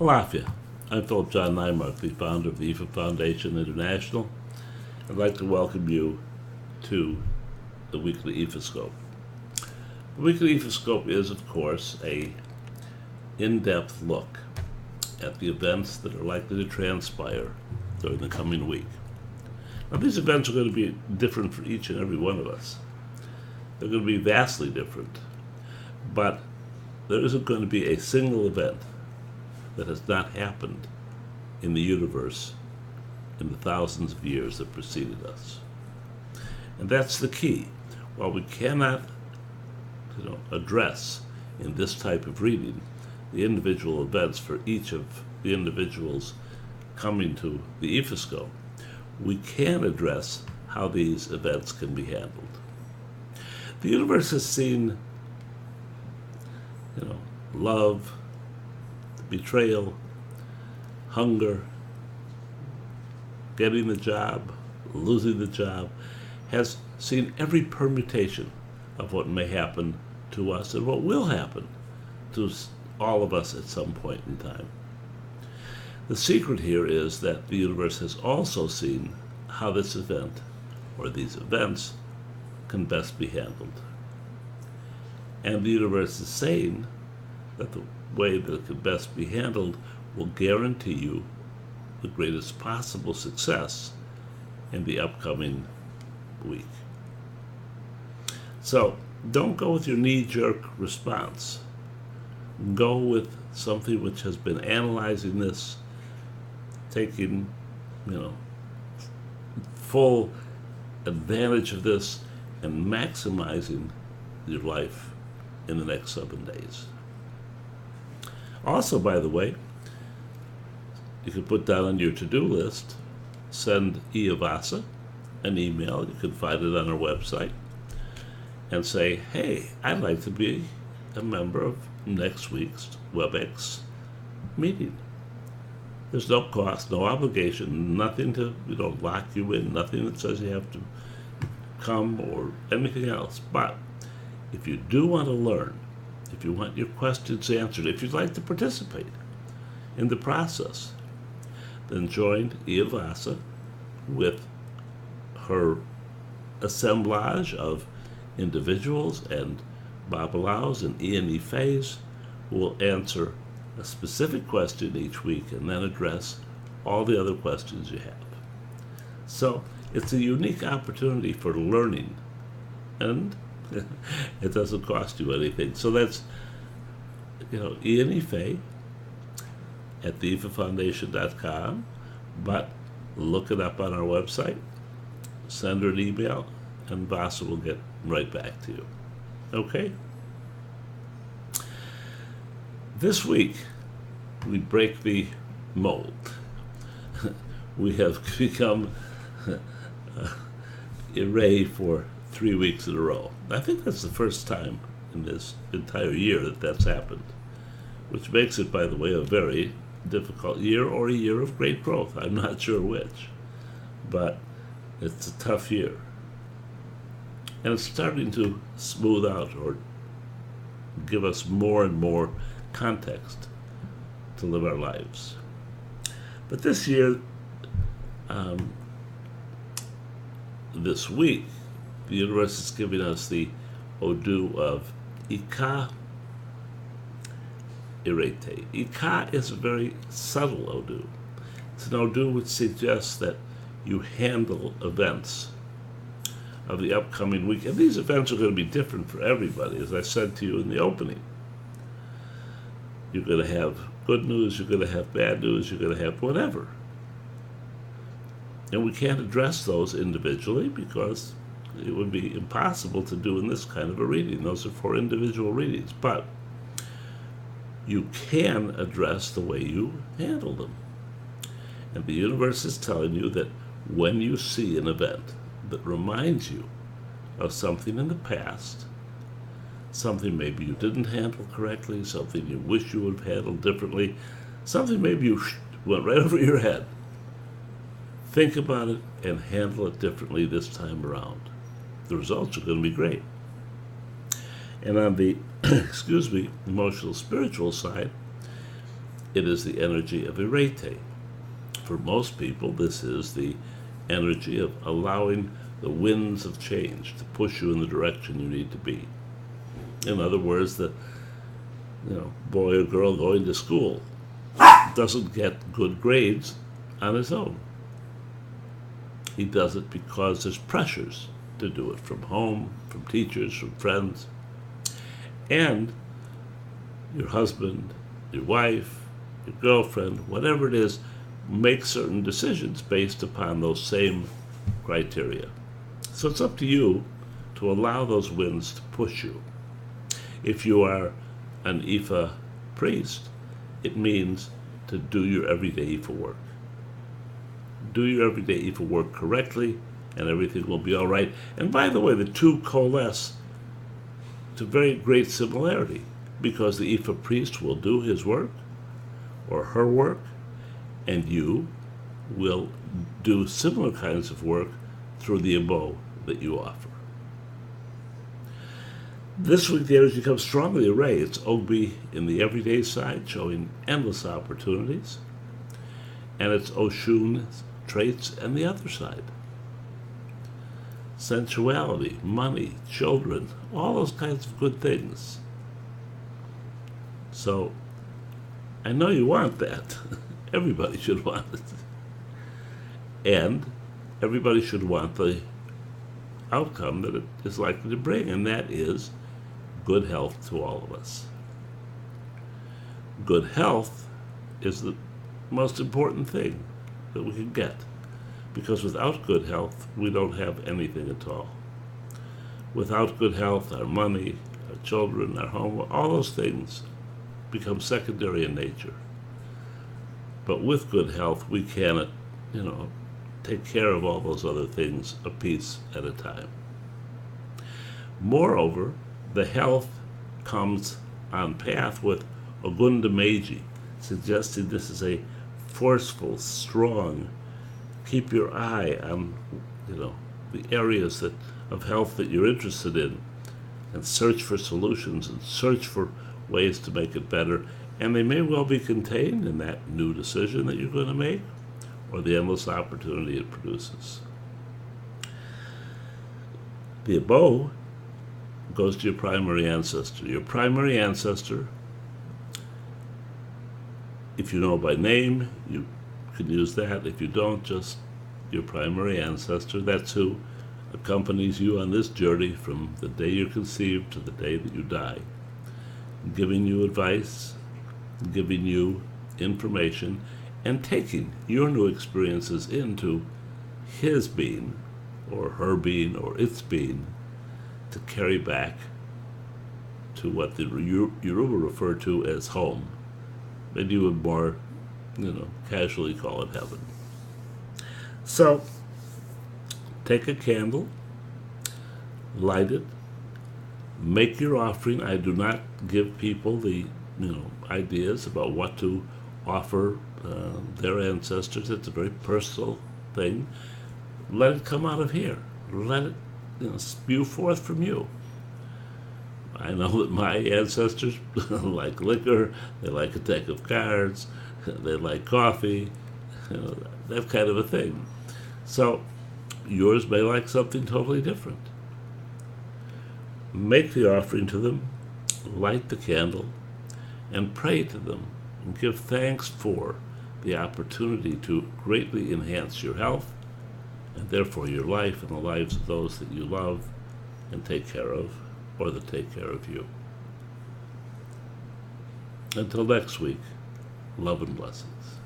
Alafia. I'm Philip John Nymark, the founder of the IFA Foundation International. I'd like to welcome you to the Weekly Ifascope. The Weekly Ifascope is, of course, a in-depth look at the events that are likely to transpire during the coming week. Now, these events are going to be different for each and every one of us. They're going to be vastly different, but there isn't going to be a single event that has not happened in the universe in the thousands of years that preceded us. And that's the key. While we cannot address in this type of reading the individual events for each of the individuals coming to the Ifascope, we can address how these events can be handled. The universe has seen love, betrayal, hunger, getting the job, losing the job, has seen every permutation of what may happen to us and what will happen to all of us at some point in time. The secret here is that the universe has also seen how this event, or these events, can best be handled. And the universe is saying that the way that it can best be handled will guarantee you the greatest possible success in the upcoming week. So don't go with your knee-jerk response. Go with something which has been analyzing this, taking full advantage of this, and maximizing your life in the next 7 days. Also, by the way, you can put down on your to-do list, send Iavasa an email, you can find it on our website, and say, hey, I'd like to be a member of next week's WebEx meeting. There's no cost, no obligation, nothing to lock you in, nothing that says you have to come or anything else. But if you do want to learn, if you want your questions answered, if you'd like to participate in the process, then join Iavasa with her assemblage of individuals and babalaos and Ian Ifes who will answer a specific question each week and then address all the other questions you have. So it's a unique opportunity for learning, and it doesn't cost you anything. So that's Ian Ife at theifafoundation.com, but look it up on our website, send her an email, and Vasa will get right back to you. Okay? This week, we break the mold. We have become array for 3 weeks in a row. I think that's the first time in this entire year that that's happened, which makes it, by the way, a very difficult year or a year of great growth. I'm not sure which, but it's a tough year. And it's starting to smooth out or give us more and more context to live our lives. But this year, this week, the universe is giving us the Odu of Ika Irete. Ika is a very subtle Odu. It's an Odu which suggests that you handle events of the upcoming week. And these events are going to be different for everybody, as I said to you in the opening. You're going to have good news, you're going to have bad news, you're going to have whatever. And we can't address those individually because it would be impossible to do in this kind of a reading. Those are for individual readings. But you can address the way you handle them. And the universe is telling you that when you see an event that reminds you of something in the past, something maybe you didn't handle correctly, something you wish you would have handled differently, something maybe you went right over your head, think about it and handle it differently this time around. The results are going to be great. And on the, emotional spiritual side, it is the energy of Irete. For most people, this is the energy of allowing the winds of change to push you in the direction you need to be. In other words, the boy or girl going to school doesn't get good grades on his own. He does it because there's pressures to do it from home, from teachers, from friends. And your husband, your wife, your girlfriend, whatever it is, make certain decisions based upon those same criteria. So it's up to you to allow those winds to push you. If you are an Ifa priest, it means to do your everyday Ifa work. Do your everyday Ifa work correctly, and everything will be all right. And by the way, the two coalesce to very great similarity, because the Ifa priest will do his work or her work, and you will do similar kinds of work through the abo that you offer. This week, the energy comes strongly array. It's Ogbi in the everyday side, showing endless opportunities, and it's Oshun's traits on the other side. Sensuality, money, children, all those kinds of good things. So, I know you want that. Everybody should want it. And everybody should want the outcome that it is likely to bring, and that is good health to all of us. Good health is the most important thing that we can get, because without good health, we don't have anything at all. Without good health, our money, our children, our home, all those things become secondary in nature. But with good health, we can, take care of all those other things a piece at a time. Moreover, the health comes on path with Ogunda Meiji, suggesting this is a forceful, strong, keep your eye on, the areas of health that you're interested in, and search for solutions and search for ways to make it better. And they may well be contained in that new decision that you're going to make, or the endless opportunity it produces. The abo goes to your primary ancestor. Your primary ancestor, if you know by name, you can use that. If you don't, just your primary ancestor. That's who accompanies you on this journey from the day you're conceived to the day that you die, giving you advice, giving you information, and taking your new experiences into his being, or her being, or its being, to carry back to what the Yoruba refer to as home, and you would more, casually call it heaven. So, take a candle, light it, make your offering. I do not give people the, ideas about what to offer their ancestors. It's a very personal thing. Let it come out of here. Let it, spew forth from you. I know that my ancestors like liquor, they like a deck of cards, they like coffee, that kind of a thing. So yours may like something totally different. Make the offering to them, light the candle, and pray to them, and give thanks for the opportunity to greatly enhance your health, and therefore your life and the lives of those that you love and take care of, or that take care of you. Until next week, love and blessings.